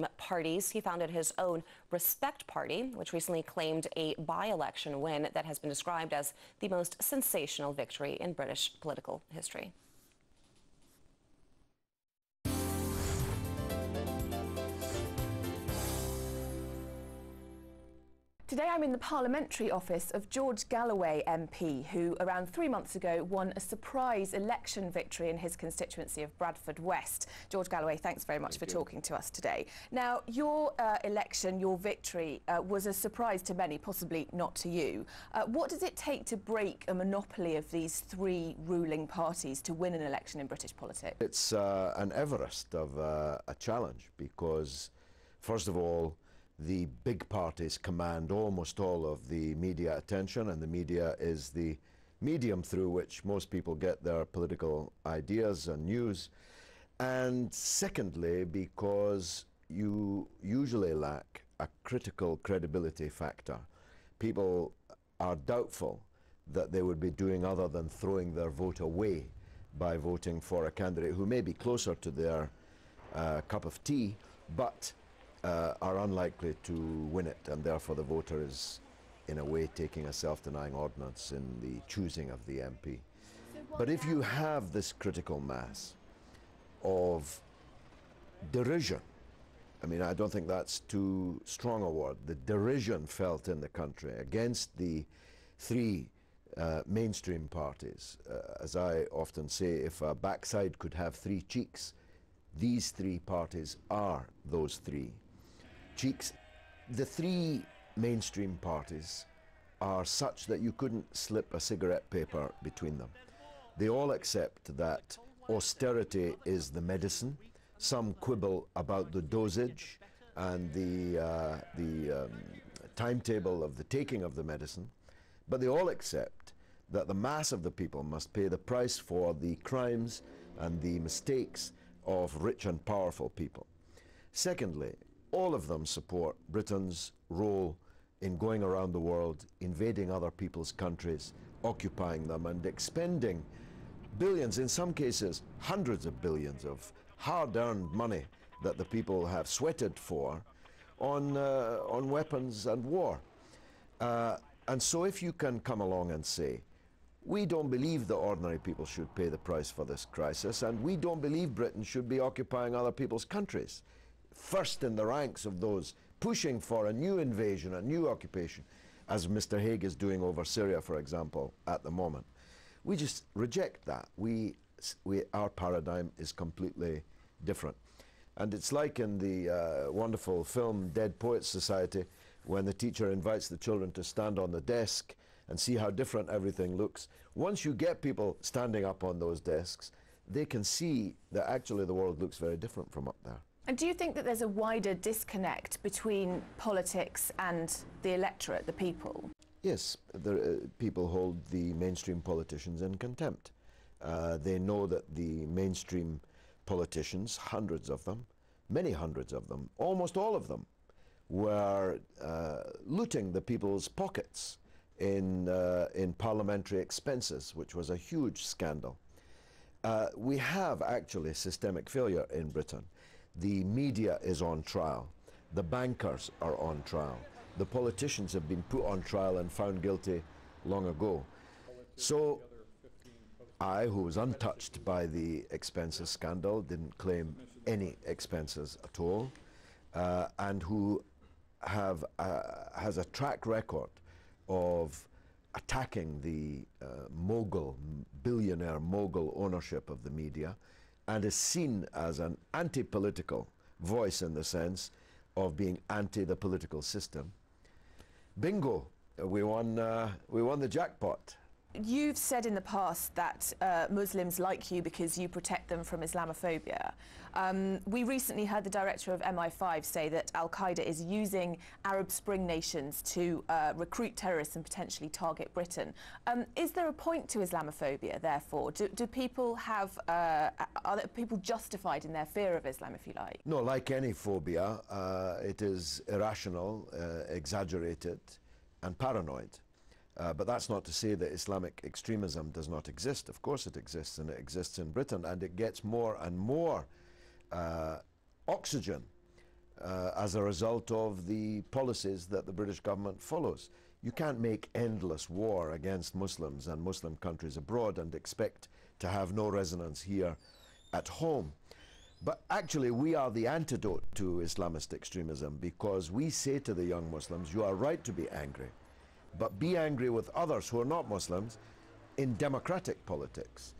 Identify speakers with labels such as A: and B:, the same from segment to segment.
A: mainstream parties. He founded his own Respect Party, which recently claimed a by-election win that has been described as the most sensational victory in British political history.
B: Today I'm in the parliamentary office of George Galloway MP, who around 3 months ago won a surprise election victory in his constituency of Bradford West. George Galloway, thanks very much for talking to us today. Now, your election, your victory, was a surprise to many, possibly not to you. What does it take to break a monopoly of these three ruling parties to win an election in British politics?
C: It's an Everest of a challenge because, first of all, the big parties command almost all of the media attention, and the media is the medium through which most people get their political ideas and news. And secondly, because you usually lack a critical credibility factor. People are doubtful that they would be doing other than throwing their vote away by voting for a candidate who may be closer to their cup of tea, but are unlikely to win it, and therefore the voter is, in a way, taking a self-denying ordinance in the choosing of the MP. But if you have this critical mass of derision, I mean, I don't think that's too strong a word, the derision felt in the country against the three mainstream parties. As I often say, if a backside could have three cheeks, these three parties are those three cheeks. The three mainstream parties are such that you couldn't slip a cigarette paper between them. They all accept that austerity is the medicine. Some quibble about the dosage and the timetable of the taking of the medicine, but they all accept that the mass of the people must pay the price for the crimes and the mistakes of rich and powerful people. Secondly, all of them support Britain's role in going around the world, invading other people's countries, occupying them, and expending billions, in some cases hundreds of billions of hard-earned money that the people have sweated for on weapons and war. And so if you can come along and say, we don't believe that ordinary people should pay the price for this crisis, and we don't believe Britain should be occupying other people's countries, first in the ranks of those pushing for a new invasion, a new occupation, as Mr. Hague is doing over Syria, for example, at the moment. We just reject that. Our paradigm is completely different. And it's like in the wonderful film Dead Poets Society, when the teacher invites the children to stand on the desk and see how different everything looks. Once you get people standing up on those desks, they can see that actually the world looks very different from up there.
B: And do you think that there's a wider disconnect between politics and the electorate, the people?
C: Yes, people hold the mainstream politicians in contempt. They know that the mainstream politicians, hundreds of them, many hundreds of them, almost all of them, were looting the people's pockets in parliamentary expenses, which was a huge scandal. We have actually systemic failure in Britain. The media is on trial. The bankers are on trial. The politicians have been put on trial and found guilty long ago. So I, who was untouched by the expenses scandal, didn't claim any expenses at all, and who has a track record of attacking the billionaire mogul ownership of the media, and is seen as an anti-political voice in the sense of being anti the political system. Bingo, we won the jackpot.
B: You've said in the past that Muslims like you because you protect them from Islamophobia. We recently heard the director of MI5 say that Al-Qaeda is using Arab Spring nations to recruit terrorists and potentially target Britain. Is there a point to Islamophobia, therefore? Do people have, are people justified in their fear of Islam, if you like?
C: No, like any phobia, it is irrational, exaggerated, and paranoid. But that's not to say that Islamic extremism does not exist. Of course it exists, and it exists in Britain, and it gets more and more oxygen as a result of the policies that the British government follows. You can't make endless war against Muslims and Muslim countries abroad and expect to have no resonance here at home. But actually, we are the antidote to Islamist extremism, because we say to the young Muslims, you are right to be angry, but be angry with others who are not Muslims in democratic politics,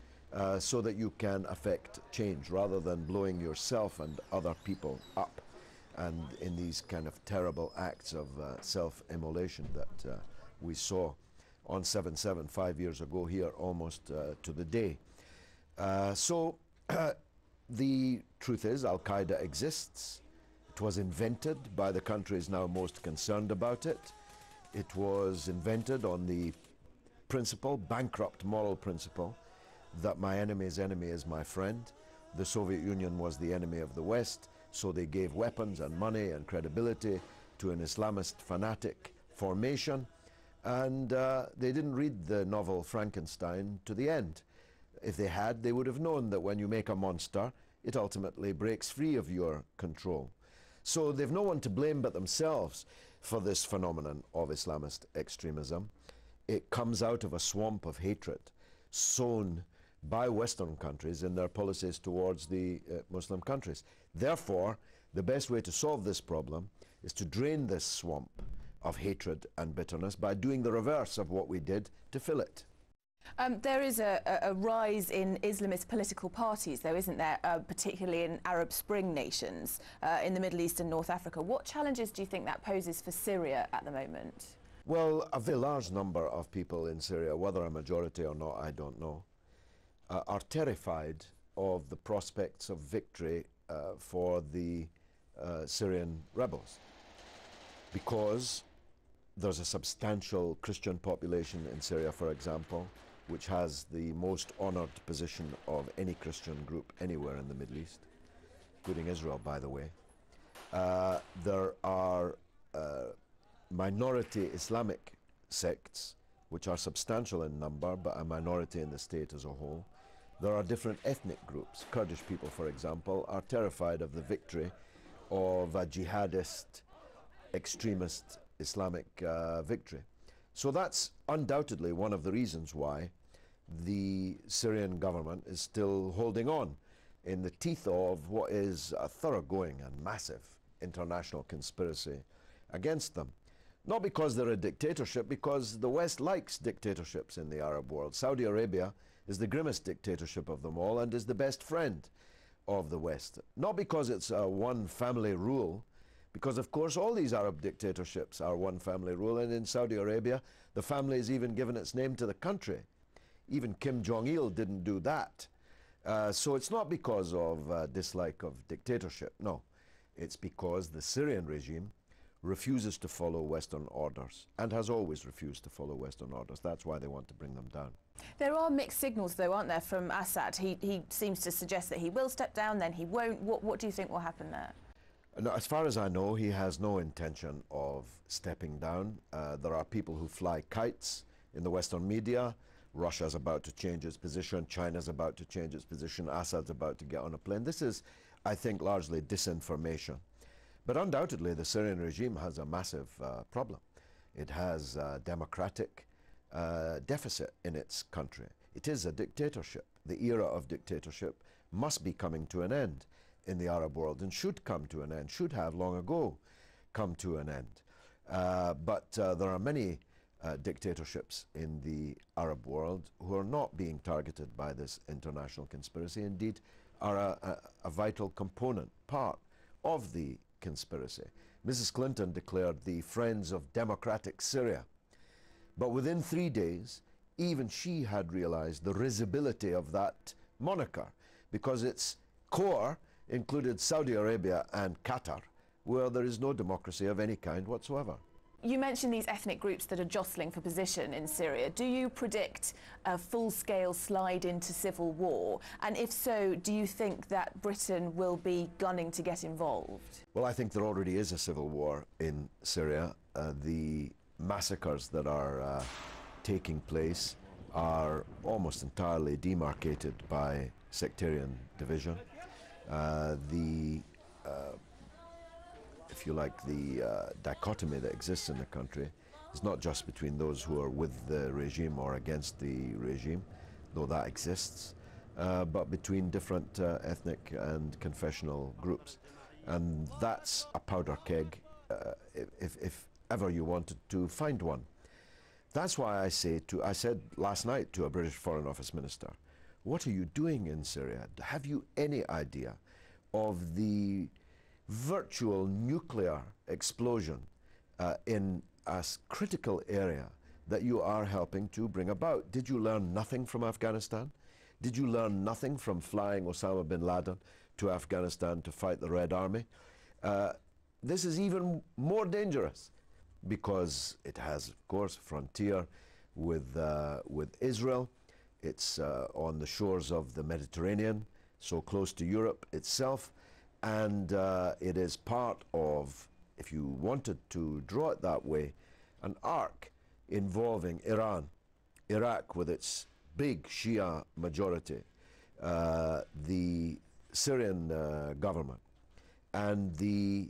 C: so that you can affect change rather than blowing yourself and other people up and in these kind of terrible acts of self-immolation that we saw on 7/7 5 years ago here, almost to the day. So the truth is, Al-Qaeda exists. It was invented by the countries now most concerned about it. It was invented on the principle, bankrupt moral principle, that my enemy's enemy is my friend. The Soviet Union was the enemy of the West, so they gave weapons and money and credibility to an Islamist fanatic formation, and they didn't read the novel Frankenstein to the end. If they had, they would have known that when you make a monster, it ultimately breaks free of your control. So they've no one to blame but themselves for this phenomenon of Islamist extremism. It comes out of a swamp of hatred sown by Western countries in their policies towards the Muslim countries. Therefore, the best way to solve this problem is to drain this swamp of hatred and bitterness by doing the reverse of what we did to fill it.
B: There is a rise in Islamist political parties, though, isn't there, particularly in Arab Spring nations, in the Middle East and North Africa. What challenges do you think that poses for Syria at the moment?
C: Well, a very large number of people in Syria, whether a majority or not, I don't know, are terrified of the prospects of victory for the Syrian rebels, because there's a substantial Christian population in Syria, for example, which has the most honored position of any Christian group anywhere in the Middle East, including Israel, by the way. There are minority Islamic sects, which are substantial in number, but a minority in the state as a whole. There are different ethnic groups. Kurdish people, for example, are terrified of the victory of a jihadist, extremist Islamic victory. So that's undoubtedly one of the reasons why the Syrian government is still holding on in the teeth of what is a thoroughgoing and massive international conspiracy against them. Not because they're a dictatorship, because the West likes dictatorships in the Arab world. Saudi Arabia is the grimmest dictatorship of them all and is the best friend of the West. Not because it's a one family rule, because of course all these Arab dictatorships are one family rule, and in Saudi Arabia the family has even given its name to the country. Even Kim Jong-il didn't do that. So it's not because of dislike of dictatorship, no. It's because the Syrian regime refuses to follow Western orders and has always refused to follow Western orders. That's why they want to bring them down.
B: There are mixed signals, though, aren't there, from Assad? He seems to suggest that he will step down, then he won't. What do you think will happen there?
C: No, as far as I know, he has no intention of stepping down. There are people who fly kites in the Western media. Russia's about to change its position. China's about to change its position. Assad's about to get on a plane. This is, I think, largely disinformation. But undoubtedly, the Syrian regime has a massive problem. It has a democratic deficit in its country. It is a dictatorship. The era of dictatorship must be coming to an end in the Arab world, and should come to an end, should have long ago come to an end. But there are many dictatorships in the Arab world who are not being targeted by this international conspiracy, indeed are a vital component, part of the conspiracy. Mrs. Clinton declared the Friends of Democratic Syria, but within 3 days even she had realized the risibility of that moniker, because its core included Saudi Arabia and Qatar, where there is no democracy of any kind whatsoever.
B: You mentioned these ethnic groups that are jostling for position in Syria. Do you predict a full-scale slide into civil war? And if so, do you think that Britain will be gunning to get involved?
C: Well, I think there already is a civil war in Syria. The massacres that are taking place are almost entirely demarcated by sectarian division. The if you like, the dichotomy that exists in the country is not just between those who are with the regime or against the regime, though that exists, but between different ethnic and confessional groups. And that's a powder keg, if ever you wanted to find one. That's why I said last night to a British Foreign Office minister, what are you doing in Syria? Have you any idea of the virtual nuclear explosion in a critical area that you are helping to bring about? Did you learn nothing from Afghanistan? Did you learn nothing from flying Osama bin Laden to Afghanistan to fight the Red Army? This is even more dangerous because it has, of course, frontier with Israel. It's on the shores of the Mediterranean, so close to Europe itself, and it is part of, if you wanted to draw it that way, an arc involving Iran, Iraq with its big Shia majority, the Syrian government, and the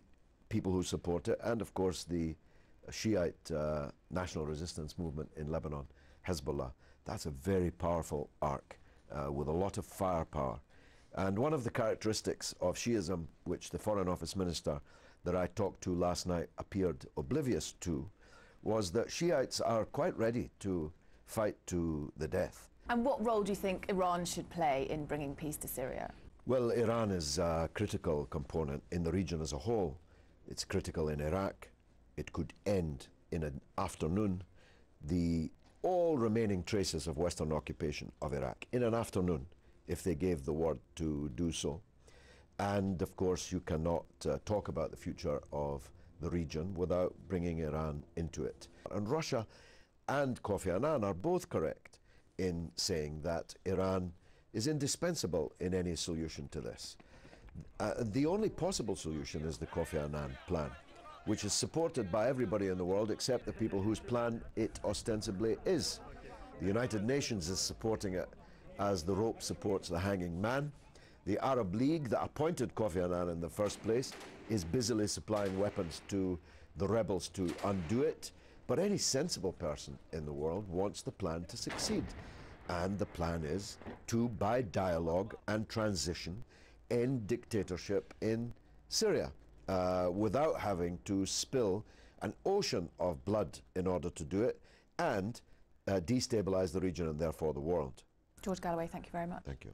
C: people who support it, and of course the Shiite national resistance movement in Lebanon, Hezbollah. That's a very powerful arc with a lot of firepower. And one of the characteristics of Shiism, which the Foreign Office Minister that I talked to last night appeared oblivious to, was that Shiites are quite ready to fight to the death.
B: And what role do you think Iran should play in bringing peace to Syria?
C: Well, Iran is a critical component in the region as a whole. It's critical in Iraq. It could end in an afternoon all remaining traces of Western occupation of Iraq in an afternoon, if they gave the word to do so. And of course, you cannot talk about the future of the region without bringing Iran into it. And Russia and Kofi Annan are both correct in saying that Iran is indispensable in any solution to this. The only possible solution is the Kofi Annan plan, which is supported by everybody in the world except the people whose plan it ostensibly is. The United Nations is supporting it as the rope supports the hanging man. The Arab League that appointed Kofi Annan in the first place is busily supplying weapons to the rebels to undo it. But any sensible person in the world wants the plan to succeed. And the plan is to, by dialogue and transition, end dictatorship in Syria, without having to spill an ocean of blood in order to do it, and destabilize the region and therefore the world.
B: George Galloway, thank you very much.
C: Thank you.